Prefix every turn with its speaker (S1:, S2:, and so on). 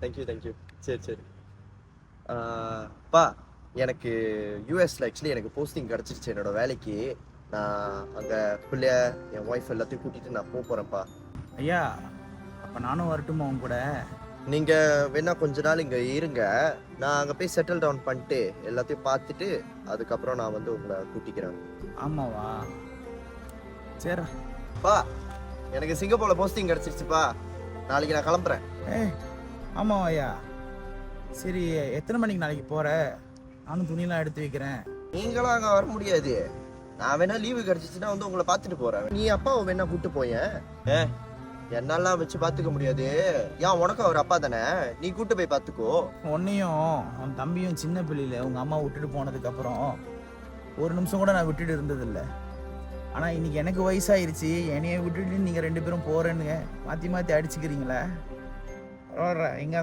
S1: Thank you. சரி சரி. பா, எனக்கு யூஎஸ்ல ஆக்சுவலி எனக்கு போஸ்டிங் கிடச்சிருச்சு என்னோட வேலைக்கு. நான் அங்கே பிள்ளைய என் ஒய்ஃப் எல்லாத்தையும் கூட்டிகிட்டு நான் போகிறேன்ப்பா.
S2: ஐயா, அப்போ நானும் வரட்டுமா உங்க கூட?
S1: நீங்கள் வேணா கொஞ்ச நாள் இங்கே இருங்க. நான் அங்கே போய் செட்டில் டவுன் பண்ணிட்டு எல்லாத்தையும் பார்த்துட்டு அதுக்கப்புறம் நான் வந்து உங்களை கூட்டிக்கிறேன்.
S2: ஆமாவா? சரி.
S1: பா, எனக்கு சிங்கப்பூரில் போஸ்டிங் கிடச்சிருச்சுப்பா. நாளைக்கு நான் கிளம்புறேன்.
S2: ஆமாவா ஐயா? சரி, எத்தனை மணிக்கு நாளைக்கு போகிற? நானும் துணியெல்லாம் எடுத்து வைக்கிறேன்.
S1: நீங்களும் அங்கே வர முடியாது. நான் வேணா லீவு கிடைச்சிச்சுன்னா வந்து உங்களை பார்த்துட்டு போறேன். நீ அப்பாவை வேணா கூட்டு போயேன். என்னெல்லாம் வச்சு பார்த்துக்க முடியாது. ஏன் உனக்கும் அவர் அப்பா தானே, நீ கூட்டு போய் பார்த்துக்கோ.
S2: உன்னையும் உன் தம்பியும் சின்ன பிள்ளையில உங்க அம்மா விட்டுட்டு போனதுக்கு அப்புறம் ஒரு நிமிஷம் கூட நான் விட்டுட்டு இருந்ததில்லை. ஆனால் இன்னைக்கு எனக்கு வயசாயிருச்சு, என்னைய விட்டுட்டு நீங்கள் 2 பேரும் போகிறேன்னு மாற்றி மாற்றி அடிச்சுக்கிறீங்களே. பரவாயில்ல, எங்கே